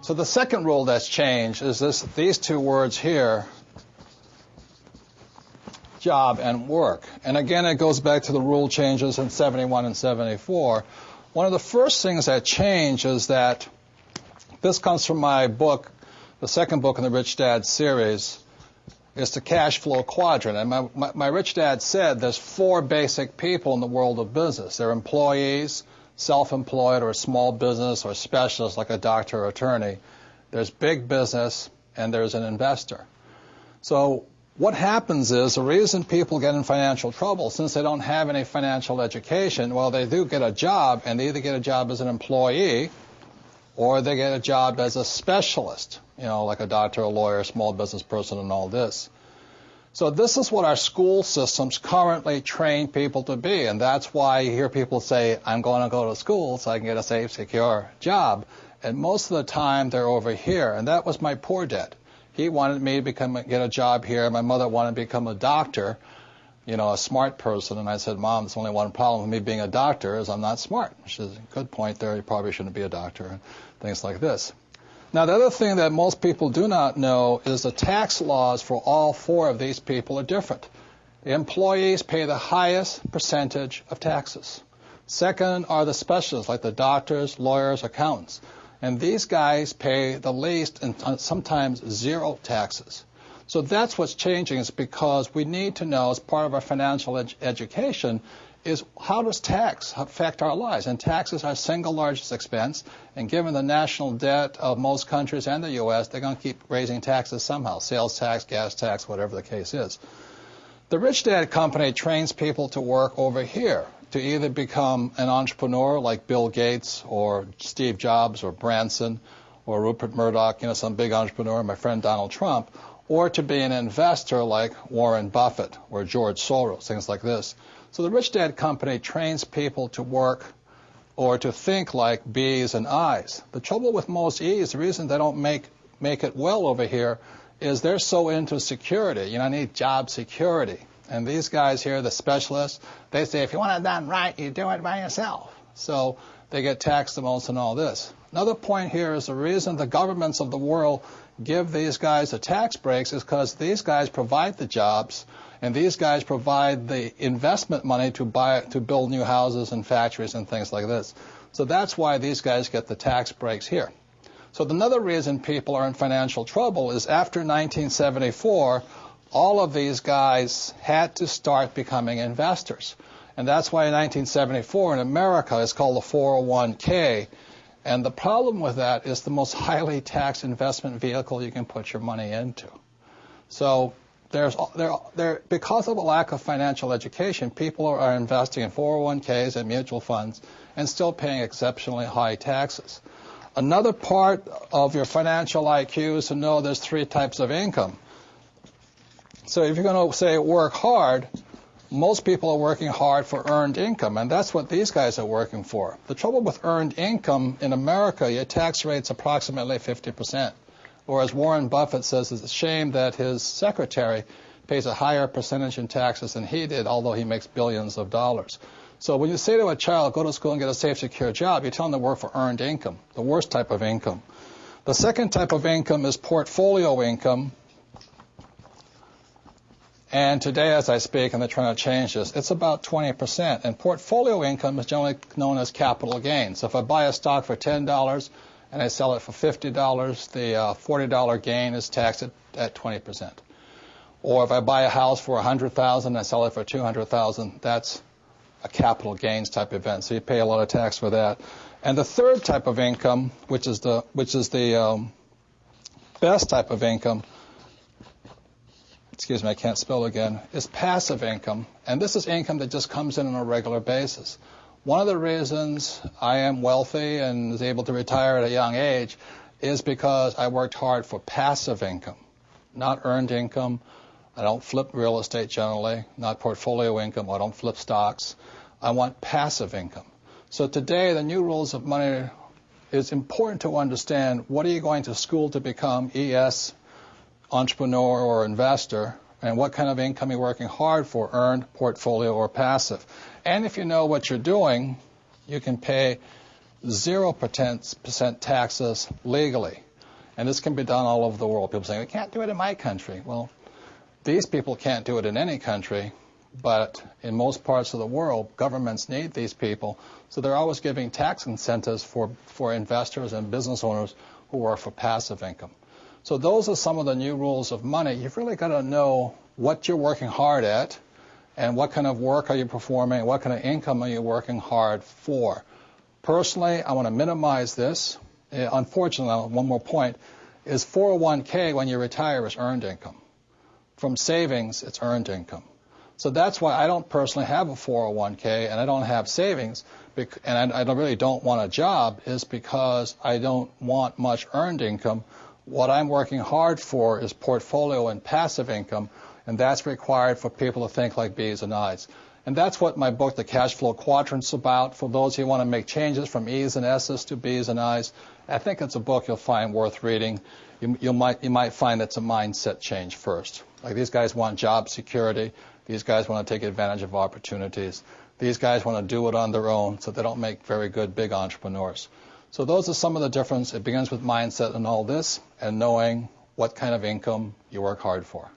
So the second rule that's changed is these two words here, job and work. And again, it goes back to the rule changes in 71 and 74. One of the first things that changed is that this comes from my book, the second book in the Rich Dad series, is the cash flow quadrant. And my Rich Dad said there's four basic people in the world of business. They're employees, self-employed, or a small business, or specialists like a doctor or attorney. There's big business, and there's an investor. So what happens is the reason people get in financial trouble, since they don't have any financial education, well, they do get a job, and they either get a job as an employee or they get a job as a specialist, like a doctor, a lawyer, small business person, and all this. So this is what our school systems currently train people to be, and that's why you hear people say, I'm going to go to school so I can get a safe, secure job. And most of the time, they're over here, and that was my poor dad. He wanted me to get a job here. My mother wanted to become a doctor, a smart person. And I said, Mom, there's only one problem with me being a doctor is I'm not smart. She says, good point there. You probably shouldn't be a doctor, and things like this. Now, the other thing that most people do not know is the tax laws for all four of these people are different. The employees pay the highest percentage of taxes. Second are the specialists, like the doctors, lawyers, accountants. And these guys pay the least and sometimes zero taxes. So that's what's changing, is because we need to know, as part of our financial education, is how does tax affect our lives? And taxes are our single largest expense. And given the national debt of most countries and the U.S., they're going to keep raising taxes somehow, sales tax, gas tax, whatever the case is. The Rich Dad Company trains people to work over here, to either become an entrepreneur like Bill Gates or Steve Jobs or Branson or Rupert Murdoch, some big entrepreneur, my friend Donald Trump, or to be an investor like Warren Buffett or George Soros, things like this. So the Rich Dad Company trains people to work or to think like B's and I's. The trouble with most E's, the reason they don't make it well over here, is they're so into security. I need job security. And these guys here, the specialists, they say, if you want it done right, you do it by yourself. So they get taxed the most in all this. Another point here is the reason the governments of the world give these guys the tax breaks is because these guys provide the jobs, and these guys provide the investment money to build new houses and factories and things like this. So that's why these guys get the tax breaks here. So another reason people are in financial trouble is after 1974, all of these guys had to start becoming investors. And that's why in 1974 in America it's called the 401k. And the problem with that is the most highly taxed investment vehicle you can put your money into. So because of a lack of financial education, people are investing in 401ks and mutual funds and still paying exceptionally high taxes. Another part of your financial IQ is to know there's three types of income. So if you're going to say work hard, most people are working hard for earned income, and that's what these guys are working for. The trouble with earned income in America, your tax rate's approximately 50%. Or as Warren Buffett says, it's a shame that his secretary pays a higher percentage in taxes than he did, although he makes billions of dollars. So when you say to a child, go to school and get a safe, secure job, you tell them to work for earned income, the worst type of income. The second type of income is portfolio income. And today, as I speak, and they're trying to change this, it's about 20%. And portfolio income is generally known as capital gains. So if I buy a stock for $10 and I sell it for $50, the $40 gain is taxed at 20%. Or if I buy a house for $100,000 and I sell it for $200,000, that's a capital gains type event. So you pay a lot of tax for that. And the third type of income, which is the best type of income, excuse me, I can't spell again, is passive income. And this is income that just comes in on a regular basis. One of the reasons I am wealthy and is able to retire at a young age is because I worked hard for passive income, not earned income. I don't flip real estate generally, not portfolio income. I don't flip stocks. I want passive income. So today, the new rules of money, it's important to understand what are you going to school to become, ES, entrepreneur or investor, and what kind of income you're working hard for, earned, portfolio, or passive. And if you know what you're doing, you can pay 0% taxes legally. And this can be done all over the world. People say, we can't do it in my country. Well, these people can't do it in any country, but in most parts of the world, governments need these people. So they're always giving tax incentives for investors and business owners who work for passive income. So those are some of the new rules of money. You've really got to know what you're working hard at and what kind of work are you performing, what kind of income are you working hard for. Personally, I want to minimize this. Unfortunately, one more point, is 401k when you retire is earned income. From savings, it's earned income. So that's why I don't personally have a 401k and I don't have savings, and I really don't want a job, is because I don't want much earned income. What I'm working hard for is portfolio and passive income, and that's required for people to think like B's and I's. And that's what my book, The Cash Flow Quadrant's about. For those who want to make changes from E's and S's to B's and I's, I think it's a book you'll find worth reading. You might find it's a mindset change first. Like, these guys want job security. These guys want to take advantage of opportunities. These guys want to do it on their own, so they don't make very good big entrepreneurs. So those are some of the difference. It begins with mindset and all this, and knowing what kind of income you work hard for.